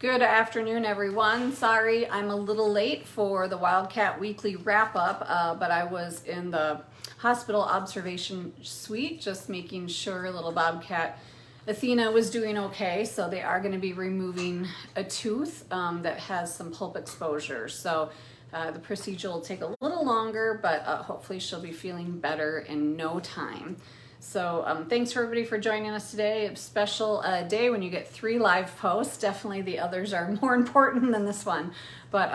Good afternoon, everyone. Sorry I'm a little late for the Wildcat weekly wrap-up, but I was in the hospital observation suite just making sure little bobcat Athena was doing okay. So they are going to be removing a tooth that has some pulp exposure. So the procedure will take a little longer, but hopefully she'll be feeling better in no time. So thanks for everybody for joining us today. A special day when you get 3 live posts. Definitely the others are more important than this one. But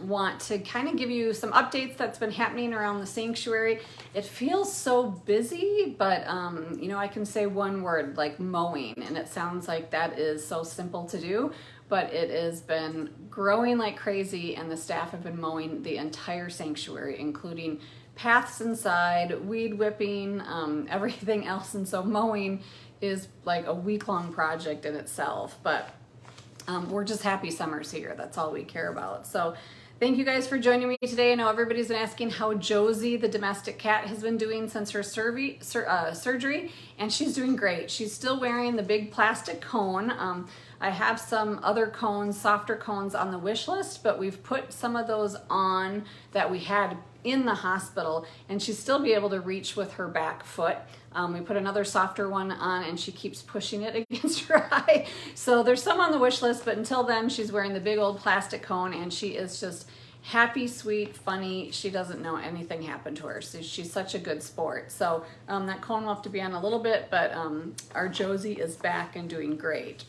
want to kind of give you some updates that's been happening around the sanctuary. It feels so busy, but you know, I can say one word, like mowing. And it sounds like that is so simple to do, but it has been growing like crazy, and the staff have been mowing the entire sanctuary, including paths inside, weed whipping, everything else. And so mowing is like a week-long project in itself, but we're just happy summer's here. That's all we care about. So thank you guys for joining me today. I know everybody's been asking how Josie, the domestic cat, has been doing since her surgery, and she's doing great. She's still wearing the big plastic cone. I have some other cones, softer cones on the wish list, but we've put some of those on that we had in the hospital, and she'd still be able to reach with her back foot. We put another softer one on, and she keeps pushing it against her eye. So there's some on the wish list, but until then, she's wearing the big old plastic cone, and she is just happy, sweet, funny. She doesn't know anything happened to her. So she's such a good sport. So that cone will have to be on a little bit, but our Josie is back and doing great.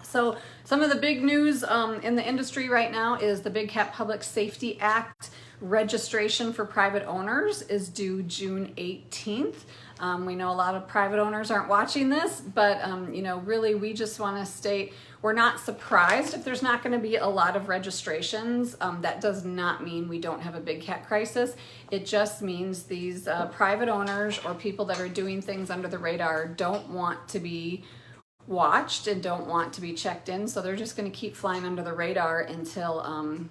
So some of the big news in the industry right now is the Big Cat Public Safety Act registration for private owners is due June 18th. We know a lot of private owners aren't watching this, but you know, really we just want to state we're not surprised if there's not going to be a lot of registrations. That does not mean we don't have a big cat crisis. It just means these private owners or people that are doing things under the radar don't want to be watched and don't want to be checked in, so they're just going to keep flying under the radar until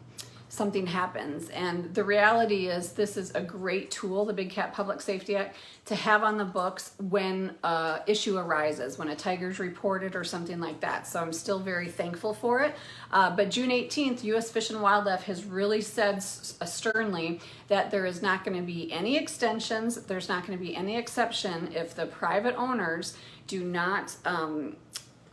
something happens. And the reality is this is a great tool, the Big Cat Public Safety Act, to have on the books when issue arises, when a tiger's reported or something like that. So I'm still very thankful for it. But June 18th, U.S. Fish and Wildlife has really said sternly that there is not going to be any extensions, there's not going to be any exception if the private owners do not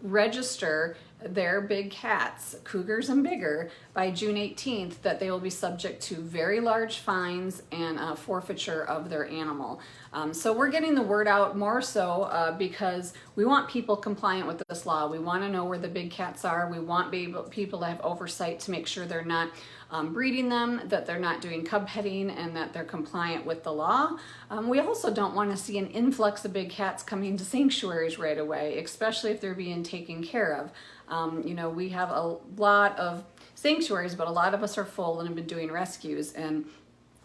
register their big cats, cougars and bigger, by June 18th, that they will be subject to very large fines and forfeiture of their animal. So we're getting the word out more so because we want people compliant with this law. We want to know where the big cats are. We want people to have oversight to make sure they're not breeding them, that they're not doing cub petting, and that they're compliant with the law. We also don't want to see an influx of big cats coming to sanctuaries right away, especially if they're being taken care of. You know, we have a lot of sanctuaries, but a lot of us are full and have been doing rescues, and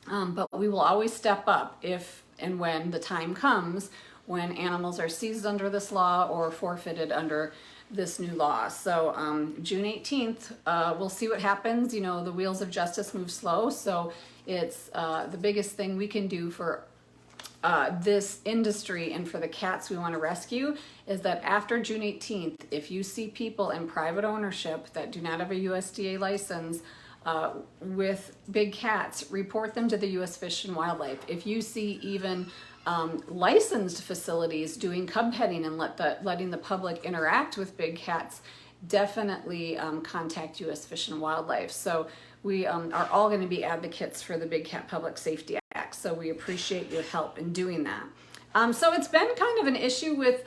but we will always step up if and when the time comes when animals are seized under this law or forfeited under this new law. So June 18th, we'll see what happens. You know, the wheels of justice move slow, so it's the biggest thing we can do for this industry and for the cats we want to rescue is that after June 18th, if you see people in private ownership that do not have a USDA license with big cats, report them to the U.S. Fish and Wildlife. If you see even licensed facilities doing cub petting and letting the public interact with big cats, definitely contact U.S. Fish and Wildlife. So we are all going to be advocates for the Big Cat Public Safety Act, so we appreciate your help in doing that. So it's been kind of an issue with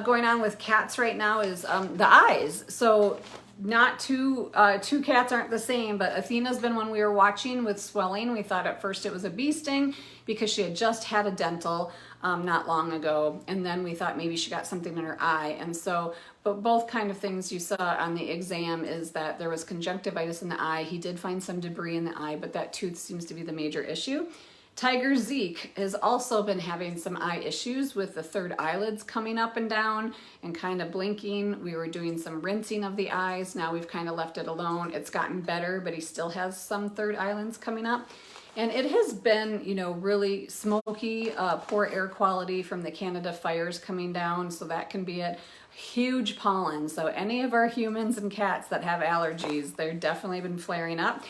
going on with cats right now is the eyes. So not two cats aren't the same, but Athena's been one we were watching with swelling. We thought at first it was a bee sting because she had just had a dental not long ago, and then we thought maybe she got something in her eye. And so, but both kind of things you saw on the exam is that there was conjunctivitis in the eye. He did find some debris in the eye, but that tooth seems to be the major issue. Tiger Zeke has also been having some eye issues with the third eyelids coming up and down and kind of blinking. We were doing some rinsing of the eyes. Now we've kind of left it alone. It's gotten better, but he still has some third eyelids coming up. And it has been, you know, really smoky, poor air quality from the Canada fires coming down. So that can be it. huge pollen. So any of our humans and cats that have allergies, they're definitely been flaring up.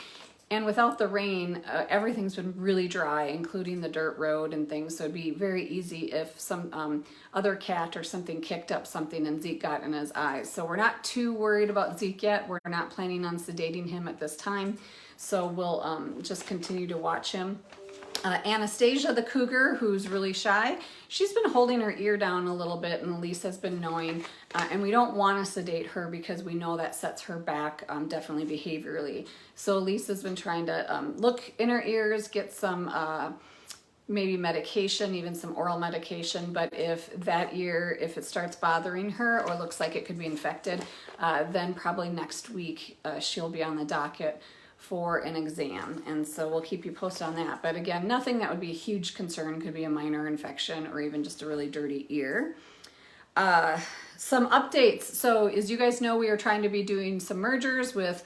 And without the rain, everything's been really dry, including the dirt road and things. So it'd be very easy if some other cat or something kicked up something and Zeke got in his eyes. So we're not too worried about Zeke yet. We're not planning on sedating him at this time. So we'll just continue to watch him. Anastasia, the cougar, who's really shy, she's been holding her ear down a little bit, and Elise has been knowing, and we don't want to sedate her because we know that sets her back definitely behaviorally. So Elise has been trying to look in her ears, get some maybe medication, even some oral medication, but if that ear, if it starts bothering her or looks like it could be infected, then probably next week she'll be on the docket for an exam, and so we'll keep you posted on that. But again, nothing that would be a huge concern. Could be a minor infection or even just a really dirty ear. Some updates. So as you guys know, we are trying to be doing some mergers with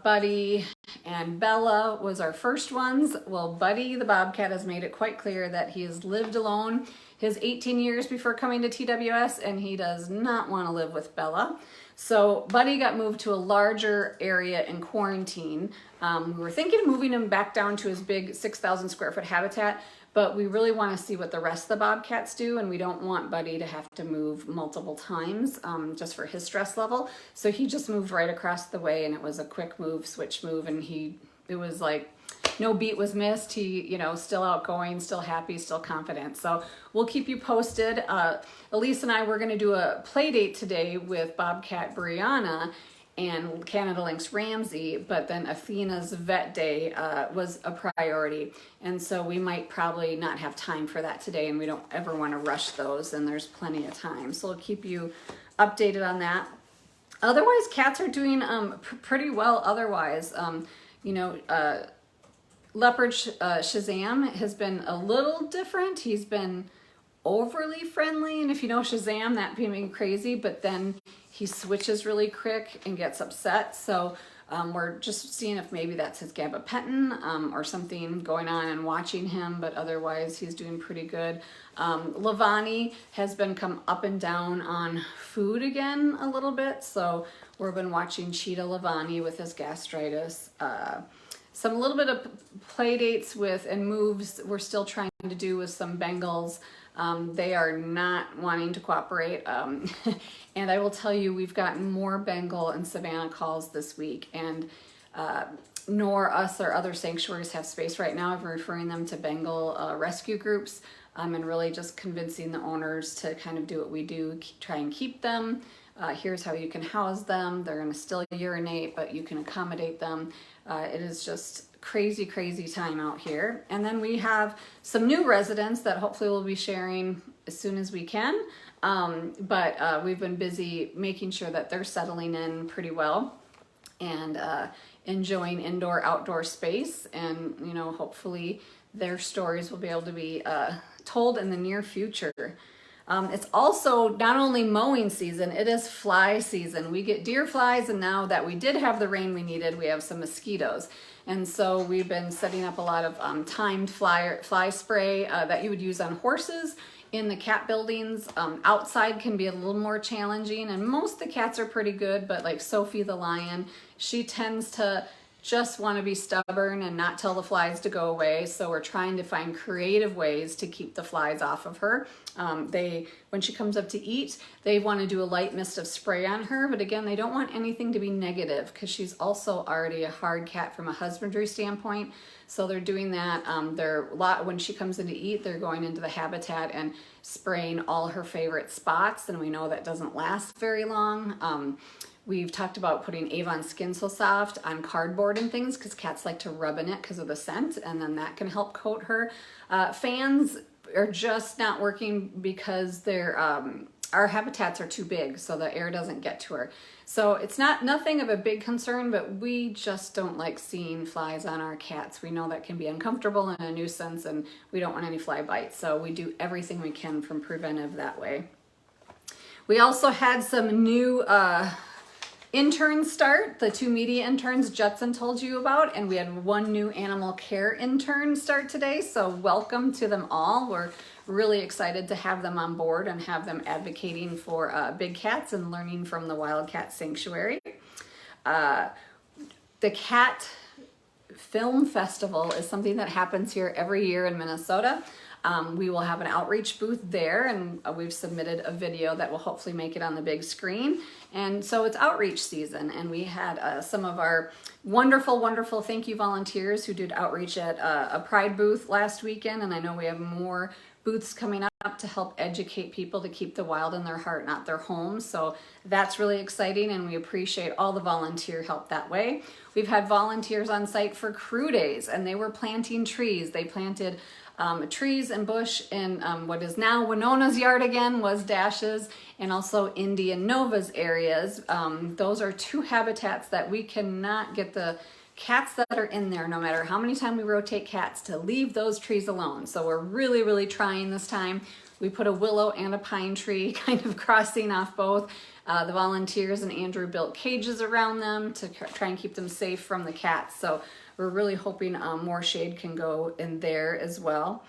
Buddy and Bella was our first ones. Well, Buddy the bobcat has made it quite clear that he has lived alone his 18 years before coming to TWS, and he does not want to live with Bella. So Buddy got moved to a larger area in quarantine. We were thinking of moving him back down to his big 6,000 square foot habitat, but we really want to see what the rest of the bobcats do, and we don't want Buddy to have to move multiple times just for his stress level. So he just moved right across the way, and it was a quick move, switch move, and it was like no beat was missed. He, you know, still outgoing, still happy, still confident. So we'll keep you posted. Elise and I were going to do a play date today with Bobcat Brianna and Canada Lynx Ramsey, but then Athena's vet day was a priority. And so we might probably not have time for that today, and we don't ever want to rush those, and there's plenty of time. So we'll keep you updated on that. Otherwise, cats are doing pretty well otherwise. You know, Leopard Shazam has been a little different. He's been overly friendly, and if you know Shazam, that being crazy, but then he switches really quick and gets upset. So we're just seeing if maybe that's his gabapentin or something going on and watching him, but otherwise he's doing pretty good. Lavani has been come up and down on food again a little bit, so we've been watching Cheetah Lavani with his gastritis. Some little bit of play dates with and moves we're still trying to do with some Bengals. They are not wanting to cooperate. And I will tell you, we've gotten more Bengal and Savannah calls this week, and nor us or other sanctuaries have space right now. I'm referring them to Bengal rescue groups, and really just convincing the owners to kind of do what we do, try and keep them. Here's how you can house them. They're going to still urinate, but you can accommodate them. It is just crazy, crazy time out here. And then we have some new residents that hopefully we'll be sharing as soon as we can. But we've been busy making sure that they're settling in pretty well and enjoying indoor, outdoor space. And, you know, hopefully their stories will be able to be told in the near future. It's also not only mowing season, it is fly season. We get deer flies, and now that we did have the rain we needed, we have some mosquitoes. And so we've been setting up a lot of timed fly spray that you would use on horses in the cat buildings. Outside can be a little more challenging, and most of the cats are pretty good, but like Sophie the lion, she tends to just want to be stubborn and not tell the flies to go away. So we're trying to find creative ways to keep the flies off of her. When she comes up to eat, they want to do a light mist of spray on her, but again, they don't want anything to be negative because she's also already a hard cat from a husbandry standpoint. So they're doing that. When she comes in to eat, they're going into the habitat and spraying all her favorite spots, and we know that doesn't last very long. We've talked about putting Avon Skin So Soft on cardboard and things because cats like to rub in it because of the scent, and then that can help coat her. Fans are just not working because our habitats are too big, so the air doesn't get to her. So it's nothing of a big concern, but we just don't like seeing flies on our cats. We know that can be uncomfortable and a nuisance, and we don't want any fly bites. So we do everything we can from preventive that way. We also had some new interns start, the 2 media interns Judson told you about, and we had 1 new animal care intern start today, so welcome to them all. We're really excited to have them on board and have them advocating for big cats and learning from the Wildcat Sanctuary. The Cat Film Festival is something that happens here every year in Minnesota. We will have an outreach booth there, and we've submitted a video that will hopefully make it on the big screen. And so it's outreach season, and we had some of our wonderful thank you volunteers who did outreach at a Pride booth last weekend, and I know we have more booths coming up to help educate people to keep the wild in their heart, not their homes. So that's really exciting, and we appreciate all the volunteer help that way. We've had volunteers on site for crew days, and they were planting trees. They planted trees and bush in what is now Winona's yard again, was Dash's, and also Indy and Nova's areas. Those are two habitats that we cannot get the cats that are in there, no matter how many times we rotate cats, to leave those trees alone. So we're really trying this time. We put a willow and a pine tree kind of crossing off both. The volunteers and Andrew built cages around them to try and keep them safe from the cats. So we're really hoping more shade can go in there as well.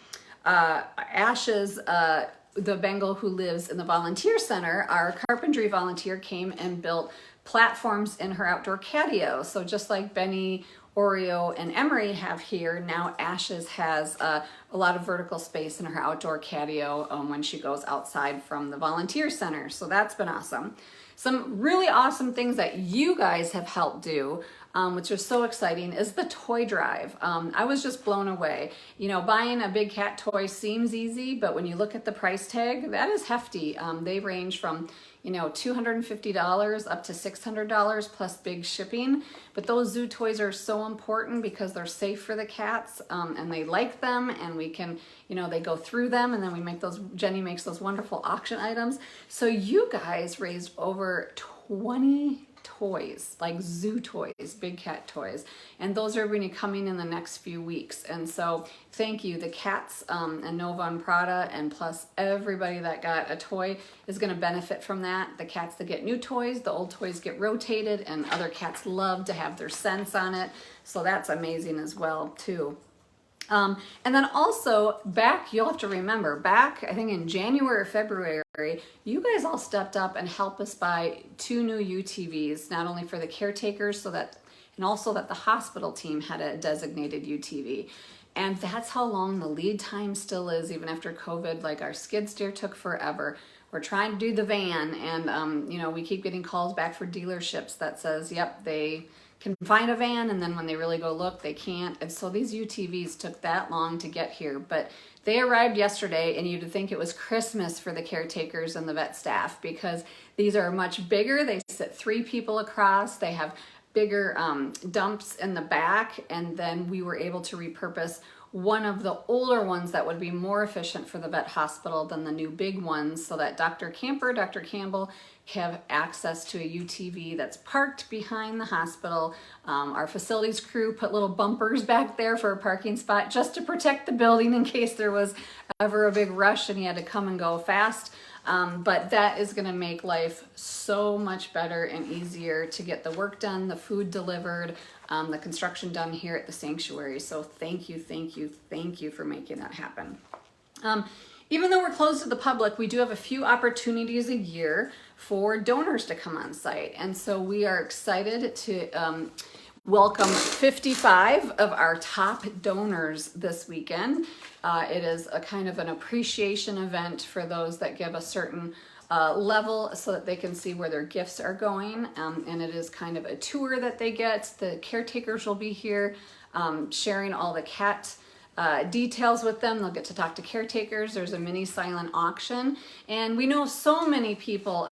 Ashes, the Bengal who lives in the volunteer center, our carpentry volunteer came and built platforms in her outdoor catio. So just like Benny, Oreo, and Emery have here, now Ashes has a lot of vertical space in her outdoor catio when she goes outside from the volunteer center. So that's been awesome. Some really awesome things that you guys have helped do, which is so exciting, is the toy drive. I was just blown away. You know, buying a big cat toy seems easy, but when you look at the price tag, that is hefty. They range from, you know, $250 up to $600 plus big shipping. But those zoo toys are so important because they're safe for the cats, and they like them, and we can, you know, they go through them, and then we make those, Jenny makes those wonderful auction items. So you guys raised over 20 toys, like zoo toys, big cat toys, and those are going to be coming in the next few weeks. And so thank you, the cats and Nova and Prada, and plus everybody that got a toy is going to benefit from that. The cats that get new toys, the old toys get rotated, and other cats love to have their scents on it, so that's amazing as well too. And then also back, you'll have to remember, back I think in January or February, you guys all stepped up and helped us buy 2 new UTVs, not only for the caretakers, so that, and also that the hospital team had a designated UTV. And that's how long the lead time still is, even after COVID. Like, our skid steer took forever. We're trying to do the van, and you know, we keep getting calls back for dealerships that says, yep, they can find a van, and then when they really go look, they can't. And so these UTVs took that long to get here, but they arrived yesterday, and you'd think it was Christmas for the caretakers and the vet staff, because these are much bigger. They sit 3 people across. They have bigger dumps in the back, and then we were able to repurpose one of the older ones that would be more efficient for the vet hospital than the new big ones, so that Dr. Camper, Dr. Campbell have access to a UTV that's parked behind the hospital. Our facilities crew put little bumpers back there for a parking spot just to protect the building in case there was ever a big rush and you had to come and go fast. But that is going to make life so much better and easier to get the work done, the food delivered, the construction done here at the sanctuary. So thank you for making that happen. Even though we're closed to the public, we do have a few opportunities a year for donors to come on site. And so we are excited to welcome 55 of our top donors this weekend. It is a kind of an appreciation event for those that give a certain level, so that they can see where their gifts are going. And it is kind of a tour that they get. The caretakers will be here sharing all the cat details with them. They'll get to talk to caretakers. There's a mini silent auction. And we know so many people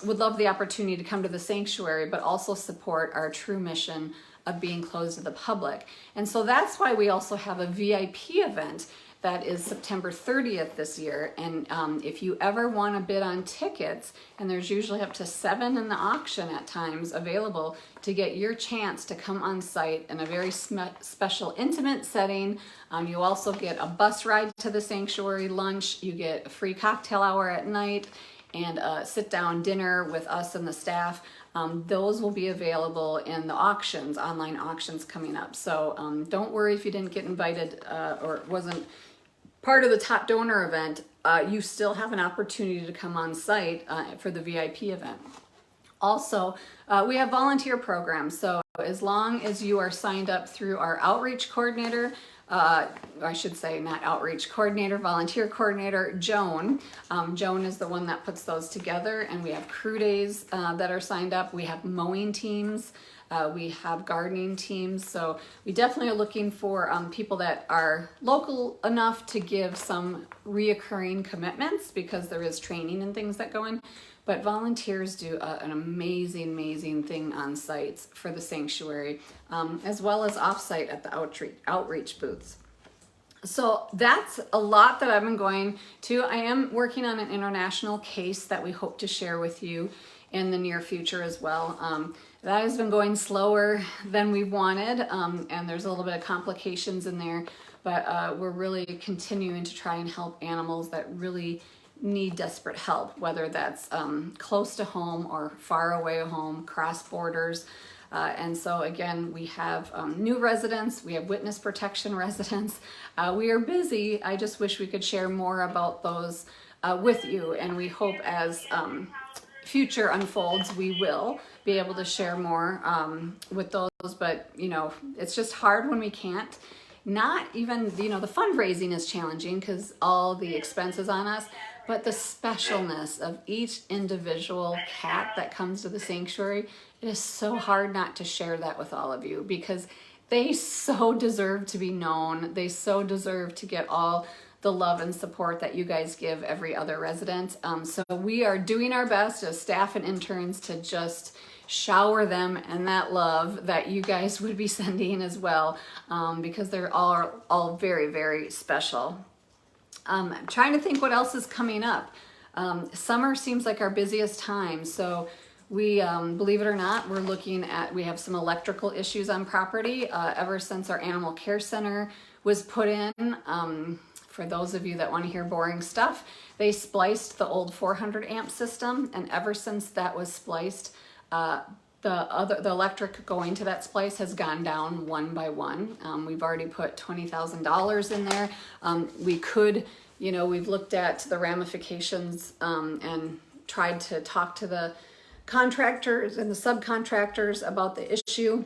would love the opportunity to come to the sanctuary, but also support our true mission of being closed to the public. And so that's why we also have a VIP event that is September 30th this year. And if you ever want to bid on tickets, and there's usually up to 7 in the auction at times available to get your chance to come on site in a very special, intimate setting. You also get a bus ride to the sanctuary, lunch, you get a free cocktail hour at night, and a sit-down dinner with us and the staff. Those will be available in the auctions, online auctions coming up. So don't worry if you didn't get invited or wasn't part of the top donor event, you still have an opportunity to come on site for the VIP event. Also, we have volunteer programs. So as long as you are signed up through our outreach coordinator, I should say not outreach coordinator, volunteer coordinator, Joan. Joan is the one that puts those together, and we have crew days that are signed up. We have mowing teams. We have gardening teams. So we definitely are looking for people that are local enough to give some reoccurring commitments, because there is training and things that go in. But volunteers do an amazing, amazing thing on sites for the sanctuary, as well as off-site at the outreach booths. So that's a lot that I've been going to. I am working on an international case that we hope to share with you in the near future as well. That has been going slower than we wanted, and there's a little bit of complications in there, but we're really continuing to try and help animals that really need desperate help, whether that's close to home or far away home, cross borders. And so again, we have new residents, we have witness protection residents. We are busy. I just wish we could share more about those with you, and we hope as future unfolds, we will be able to share more with those, but you know, it's just hard when we can't. Not even, you know, the fundraising is challenging because all the expenses on us, but the specialness of each individual cat that comes to the sanctuary, it is so hard not to share that with all of you, because they so deserve to be known. They so deserve to get all the love and support that you guys give every other resident. So we are doing our best as staff and interns to just shower them in that love that you guys would be sending as well, because they're all very, very special. I'm trying to think what else is coming up. Summer seems like our busiest time. So we, believe it or not, we have some electrical issues on property ever since our animal care center was put in. For those of you that want to hear boring stuff, they spliced the old 400 amp system, and ever since that was spliced, the electric going to that splice has gone down one by one. We've already put $20,000 in there. We could, you know, we've looked at the ramifications and tried to talk to the contractors and the subcontractors about the issue,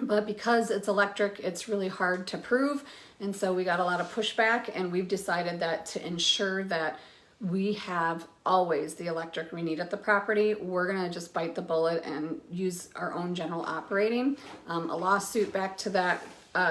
but because it's electric, it's really hard to prove. And so we got a lot of pushback, and we've decided that to ensure that we have always the electric we need at the property, we're gonna just bite the bullet and use our own general operating. A lawsuit back to that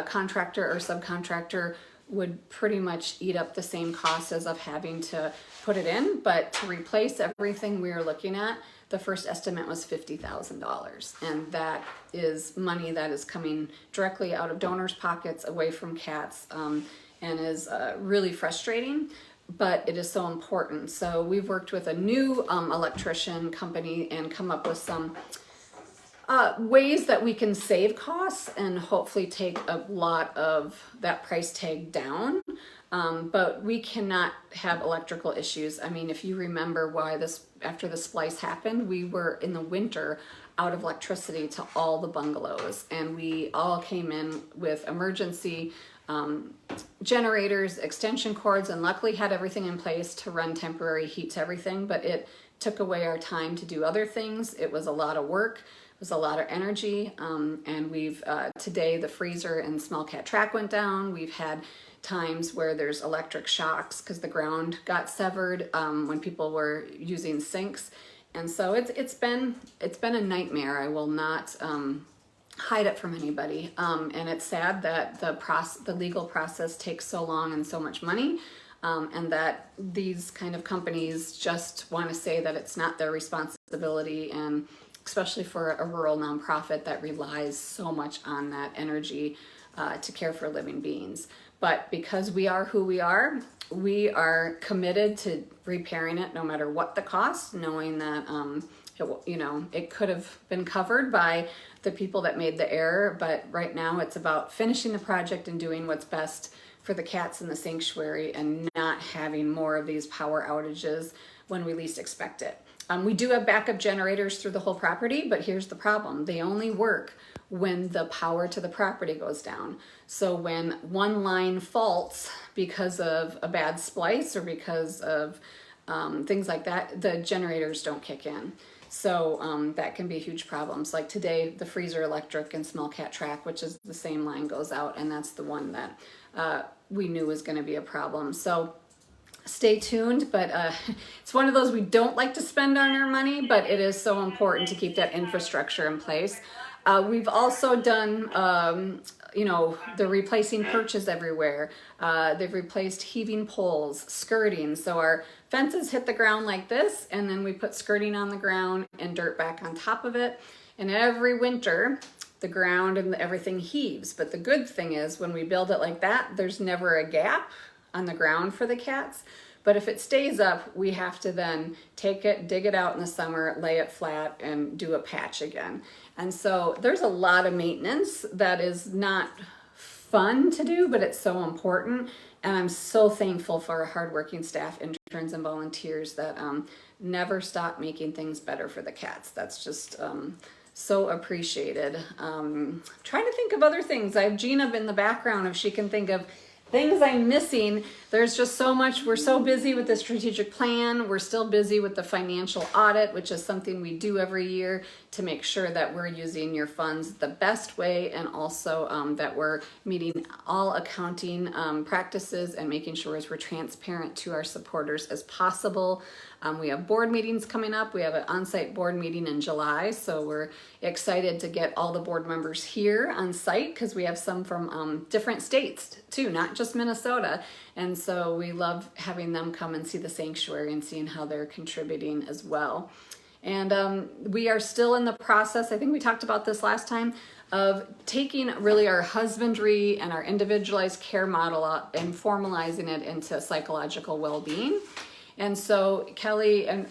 contractor or subcontractor would pretty much eat up the same cost as of having to put it in, but to replace everything we are looking at, the first estimate was $50,000, and that is money that is coming directly out of donors' pockets, away from cats, and is really frustrating, but it is so important. So we've worked with a new electrician company and come up with some ways that we can save costs and hopefully take a lot of that price tag down. But we cannot have electrical issues. I mean, if you remember why after the splice happened, we were in the winter out of electricity to all the bungalows, and we all came in with emergency generators, extension cords, and luckily had everything in place to run temporary heat to everything, but it took away our time to do other things. It was a lot of work. It was a lot of energy, and we've today the freezer and small cat track went down. We've had times where there's electric shocks because the ground got severed when people were using sinks, and so it's been a nightmare. I will not hide it from anybody, and it's sad that the legal process takes so long and so much money, and that these kind of companies just want to say that it's not their responsibility, and especially for a rural nonprofit that relies so much on that energy to care for living beings. But because we are who we are committed to repairing it no matter what the cost, knowing that it could have been covered by the people that made the error, but right now it's about finishing the project and doing what's best for the cats in the sanctuary and not having more of these power outages when we least expect it. We do have backup generators through the whole property, but here's the problem. They only work when the power to the property goes down. So when one line faults because of a bad splice or because of things like that, the generators don't kick in. So that can be huge problems. Like today, the freezer electric and small cat track, which is the same line, goes out, and that's the one that we knew was going to be a problem. So stay tuned, but it's one of those we don't like to spend on our money, but it is so important to keep that infrastructure in place. We've also done, you know, the replacing perches everywhere. They've replaced heaving poles, skirting. So our fences hit the ground like this, and then we put skirting on the ground and dirt back on top of it. And every winter, the ground and everything heaves. But the good thing is when we build it like that, there's never a gap on the ground for the cats. But if it stays up, we have to then take it, dig it out in the summer, lay it flat, and do a patch again. And so there's a lot of maintenance that is not fun to do, but it's so important. And I'm so thankful for our hardworking staff, interns, and volunteers that never stop making things better for the cats. That's just so appreciated. Trying to think of other things. I have Gina in the background if she can think of things I'm missing. There's just so much. We're so busy with the strategic plan. We're still busy with the financial audit, which is something we do every year to make sure that we're using your funds the best way, and also that we're meeting all accounting practices and making sure as we're transparent to our supporters as possible. We have board meetings coming up. We have an on-site board meeting in July, so we're excited to get all the board members here on site because we have some from different states too, not just Minnesota. And so we love having them come and see the sanctuary and seeing how they're contributing as well. And we are still in the process, I think we talked about this last time, of taking really our husbandry and our individualized care model and formalizing it into psychological well-being. And so Kelly and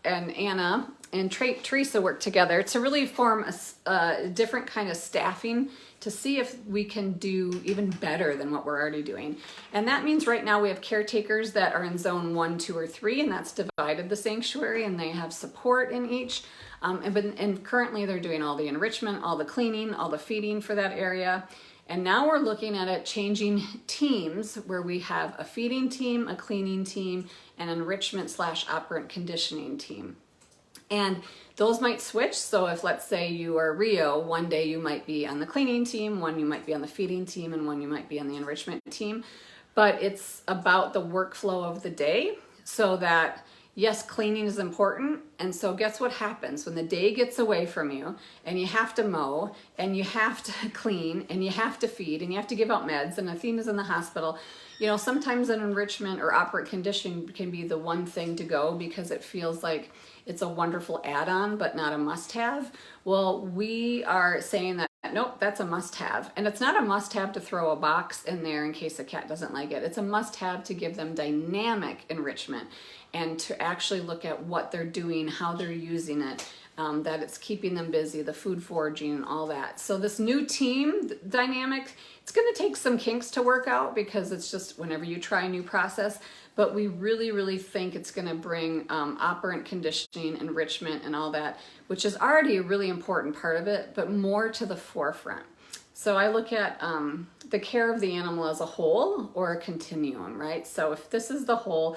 Anna and Teresa work together to really form a different kind of staffing to see if we can do even better than what we're already doing. And that means right now we have caretakers that are in zone 1, 2, or 3, and that's divided the sanctuary, and they have support in each. And currently they're doing all the enrichment, all the cleaning, all the feeding for that area. And now we're looking at it changing teams where we have a feeding team, a cleaning team, and enrichment / operant conditioning team. And those might switch. So if, let's say, you are Rio, one day you might be on the cleaning team, one you might be on the feeding team, and one you might be on the enrichment team. But it's about the workflow of the day so that, yes, cleaning is important. And so guess what happens when the day gets away from you and you have to mow and you have to clean and you have to feed and you have to give out meds and Athena's in the hospital. You know, sometimes an enrichment or operant conditioning can be the one thing to go because it feels like it's a wonderful add-on, but not a must-have. Well, we are saying that, nope, that's a must-have. And it's not a must-have to throw a box in there in case a cat doesn't like it. It's a must-have to give them dynamic enrichment and to actually look at what they're doing, how they're using it, that it's keeping them busy, the food foraging and all that. So this new team dynamic, it's gonna take some kinks to work out because it's just whenever you try a new process, but we really, really think it's gonna bring operant conditioning, enrichment and all that, which is already a really important part of it, but more to the forefront. So I look at the care of the animal as a whole or a continuum, right? So if this is the whole,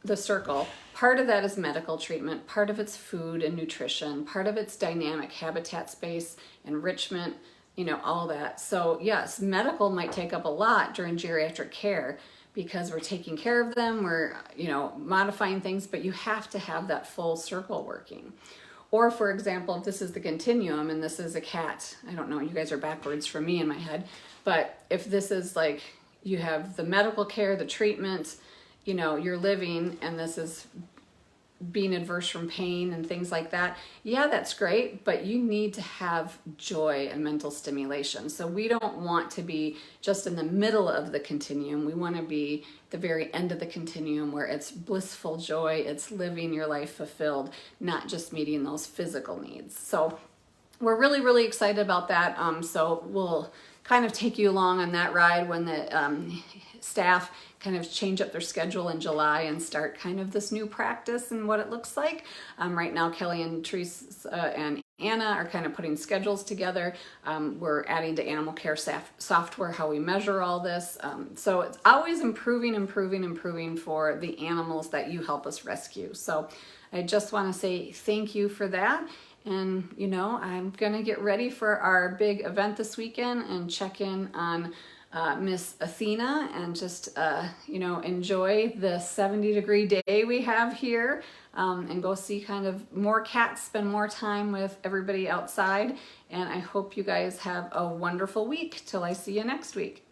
the circle, part of that is medical treatment, part of it's food and nutrition, part of it's dynamic habitat space, enrichment, you know, all that. So yes, medical might take up a lot during geriatric care because we're taking care of them, we're, you know, modifying things, but you have to have that full circle working. Or for example, if this is the continuum and this is a cat, I don't know, you guys are backwards for me in my head, but if this is like, you have the medical care, the treatment, you know, you're living, and this is being adverse from pain and things like that. Yeah, that's great, but you need to have joy and mental stimulation. So we don't want to be just in the middle of the continuum. We want to be the very end of the continuum where it's blissful joy, it's living your life fulfilled, not just meeting those physical needs. So we're really, really excited about that. So we'll kind of take you along on that ride when the staff kind of change up their schedule in July and start kind of this new practice and what it looks like. Right now, Kelly and Teresa and Anna are kind of putting schedules together. We're adding to animal care software how we measure all this. So it's always improving for the animals that you help us rescue. So I just want to say thank you for that. And, you know, I'm going to get ready for our big event this weekend and check in on Miss Athena and just, you know, enjoy the 70-degree day we have here and go see kind of more cats, spend more time with everybody outside. And I hope you guys have a wonderful week till I see you next week.